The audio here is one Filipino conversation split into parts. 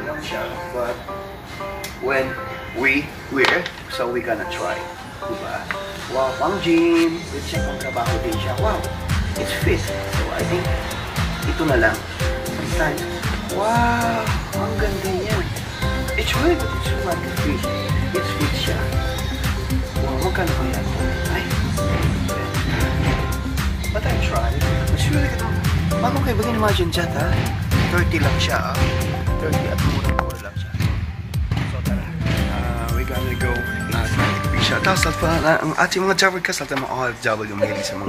lang siya, but when we're, so we gonna try. Diba? Wow, pang gym. Let's check ang trabaho din siya. Wow, it's fit. So I think, ito na lang. Sometimes, wow, ang ganda niya. It's really good. It's like fit. It's fit siya. Wow, magkano ko yan? Ay, but I tried. It's really good. Bago kayo, bagay imagine dyan, ha? 30 lang siya, ha? 30 at mura-mura lang siya. So, tara. We gonna go. Tapos ang ating mga Java kasal sa mga OFW mahilig sa mga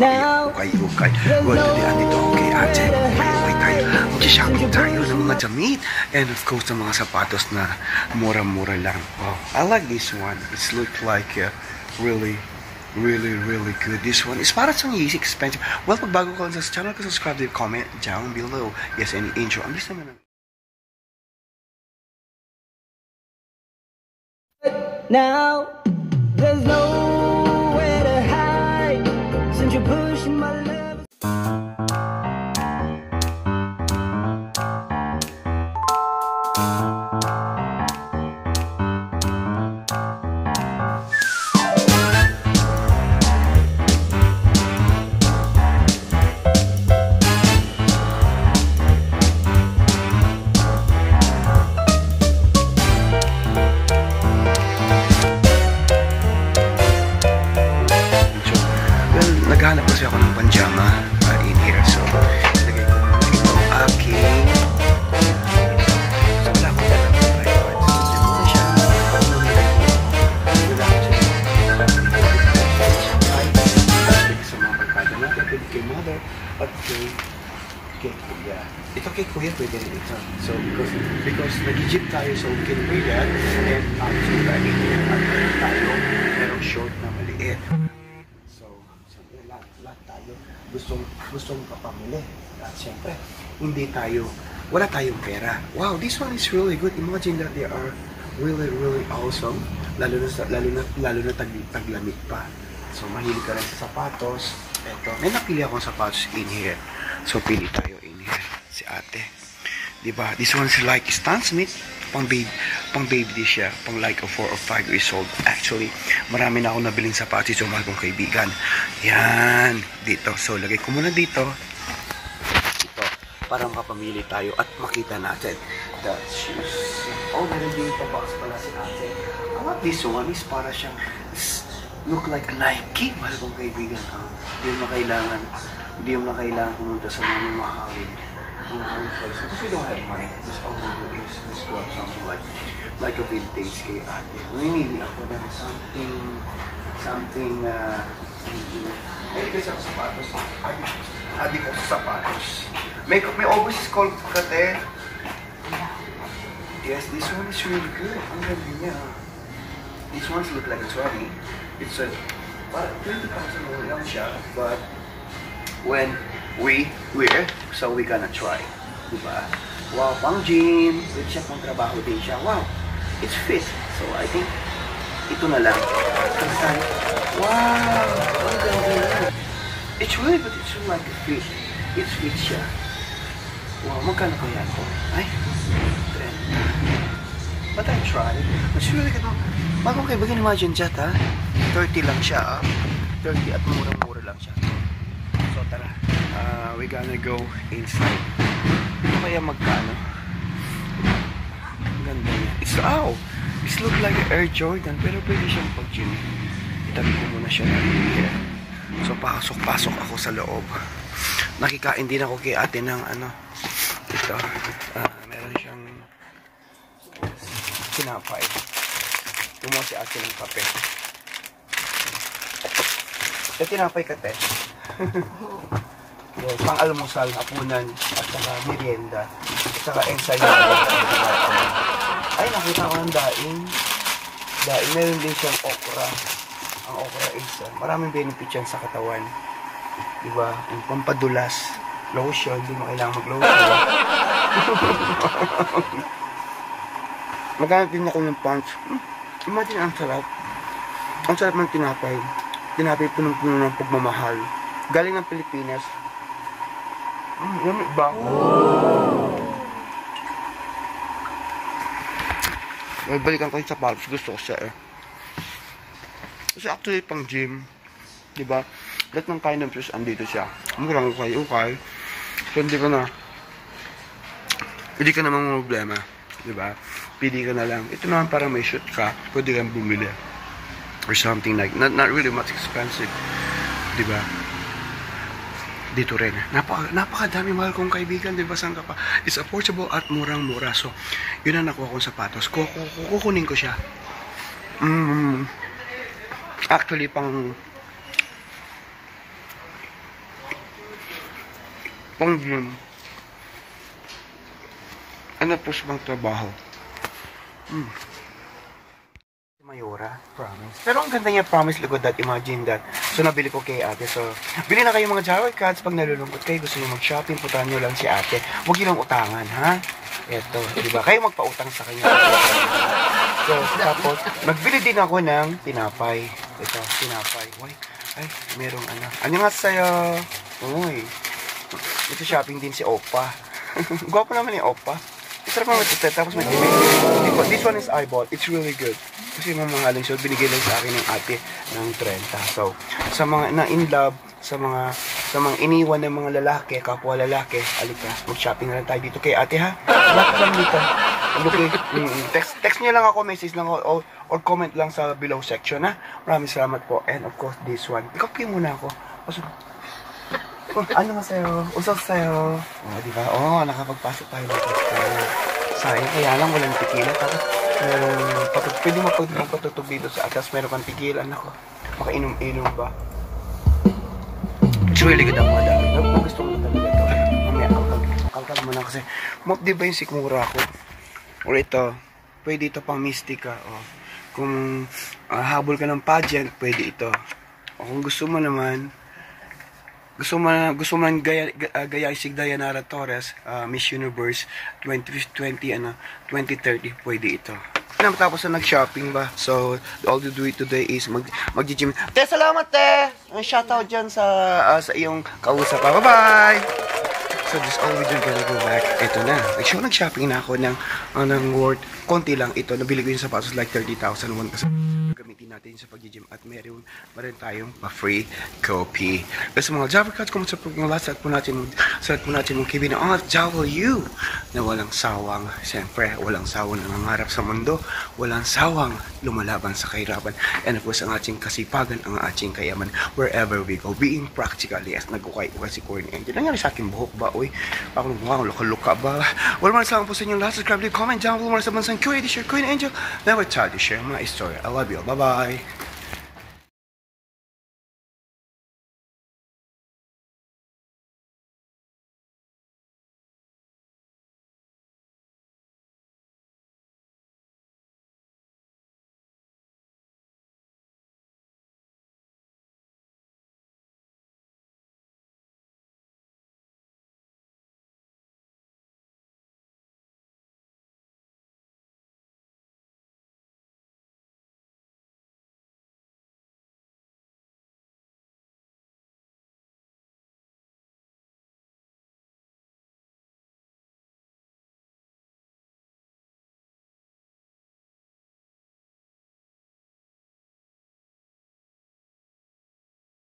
ukay-ukay. Well, dito okay ate, ukay-ukay tayo. Mag-shopping tayo ng mga damit. And of course, ng mga sapatos na mura-mura lang. Wow, I like this one. It's look like really good. This one is para sa easy expensive. Well, pag bago ka sa channel ko, subscribe and comment down below. Yes, any intro. Ang gusto naman. Now there's nowhere to hide since you're pushing my love. Naghanap kasi ako ng panjama in here. So, lagay ko muna ito aking so, wala akong dalang tripod. So, dyan muna siya. Wala ko dyan. Pwede sa mga barkada natin. Pwede kay mother. At kay kuya. Ito kay kuya, pwede rin ito. So, because nag-jeep tayo, so we can wear that. And actually, in here, at tayo, merong short na maliit. Lahat tayo gustong kapamili. At syempre, wala tayong pera. Wow, this one is really good. Imagine that they are really awesome. Lalo na taglamig pa. So, mahilig ka rin sa sapatos. Ito, may napili akong sapatos in here. So, pili tayo in here. Si ate. Diba? This one is like Stan Smith. Pang baby di siya, pang like a 4 or 5 years old. Actually, marami na ako nabiling sapatos sa mga kong kaibigan. Yan, dito. So, lagay ko muna dito. Ito, para makapamili tayo at makita natin the shoes. Oh, meron dito box pala si ate. This one is para siyang look like a Nike. Mahal kong kaibigan. Hindi mo na kailangan pumunta sa mga mahalin. Because we don't have money, this all we do is just grab something like a vintage kay ate. Namimili ako ng something may kasi ako sapatos. Adi ko sa sapatos. May overseas call kate. Yes, this one is really good. Ang ganda niya. These ones look like it's ready. It's a para 20,000 lang siya, but when we're, so we gonna try. Diba? Wow, pang gym. Let's check ang trabaho din siya. Wow, it's fit. So, I think, ito na lang. Sometimes, wow, ang ganda. It's really good. It's like fit. It's fit siya. Wow, magkano ko yan? Ay, 10. But I tried. It's really good. Bago kayo, bagay imagine dyan, ha? 30 lang siya, ha? 30 at mura-mura lang siya. So, tara. We gonna go inside. Ito kaya magkano? Ang ganda niya. This look like Air Jordan, pero pwede siyang pag-gym. Itabi ko muna siya na here. So, pasok ako sa loob. Nakikain din ako kay ate ng ito. Meron siyang sinapay. Kumuha si ate ng kape. Ito tinapay ka, te. Pang-almusal, hapunan, at saka merienda, at saka ensayo. Ay, nakita ko ng daing. Meron din siyang okra. Ang okra is, maraming benefit yan sa katawan. Diba? Yung pampadulas, lotion, hindi mo kailangan mag-lotion. Maghanap din ako ng punch. Imagine, ang sarap. Ang sarap ng tinapay. Tinapay punong-puno ng pagmamahal. Galing ng Pilipinas. Lamig ba? Balikan ko yung sapatos. Gusto ko siya eh. Kasi actually pang gym. Diba? Lahat ng kind of shoes andito siya. Murang ukay. So hindi ka namang problema. Diba? Pili ka na lang. Ito naman parang may shoot ka. Pwede kang bumili. Or something like, not really much expensive. Diba? Dito rin. Napakadami mahal kong kaibigan. Diba? Saan ka pa? It's affordable at murang-mura. So, yun ang nakuha kong sapatos. Kukunin ko siya. Actually, pang gym. Ano po sa bang trabaho? Mayora, promise. Pero ang ganda niya, promise, look at that, imagine that. So, nabili ko kay ate. So, bili na kayo mga Jawel Cats. Pag nalulungkot kayo, gusto niyo mag-shopping, puntahan niyo lang si ate. Huwag niyo lang utangan, ha? Eto, diba? Kayo magpautang sa kanya. So, tapos, nagbili din ako ng tinapay. Ito, tinapay. Ay, merong ano. Ano nga sa'yo? Uy. Ito shopping din si Opa. Gwapo naman ni Opa. Sarap naman ito. Tapos may this one is I bought. It's really good. Kasi mamahaling siya. Binigay lang sa akin ng ate ng 30. So, sa mga na-in love, sa mga iniwan ng mga lalaki, kapwa lalaki, alika, mag-shopping na lang tayo dito kay ate, ha? Lahat lang dito. Okay. Text niyo lang ako, message lang ako, or comment lang sa below section, ha? Maraming salamat po. And of course, this one. Ikopya muna ako. Ano nga sa'yo? Usap sa'yo. Diba? Nakapagpasok tayo dito. Sayang, kaya lang walang tequila. Tapos, pwede magpatutog dito sa atas. Meron kang tequila. Nako, makainom-inom ba? It's really good ang mga dami. Gusto ko talaga ito. Mamaya, kalkal mo na kasi. Di ba yung sikmura ko? Or ito, pwede ito pang mystica. Kung habol ka ng pageant, pwede ito. O kung gusto mo naman, gusto mo gaya si Dayanara Torres, Miss Universe 2030, pwede ito. Tapos na nag-shopping ba? So, all you do today is mag-gym. Te, salamat te! Shoutout dyan sa iyong kausap. Bye-bye! So, this all we do, gonna go back. Ito na. Nag-shopping na ako ng worth, konti lang ito. Nabili ko yung sapatos like 30,000 won kasi gamitin natin sa pag-gym at meron tayong pa-free copy. Kasi mga Jawel Cats, kumusta po yung last po natin mong kaibigan ng JW na walang sawang, siyempre, walang sawang nangangarap sa mundo, walang sawang lumalaban sa kahirapan, and of course, ang ating kasipagan, ang ating kayaman, wherever we go, being practical, yes, nagkukay-ukay si Corny Angel. Nangyari sa aking buhok ba, uy? Ako nung luka-luka ba? Wala man sa po sa inyong last, subscribe, leave, comment, down below, mga sa bansang QA, share, Corny Angel, never try to share my story. I love you. Bye-bye.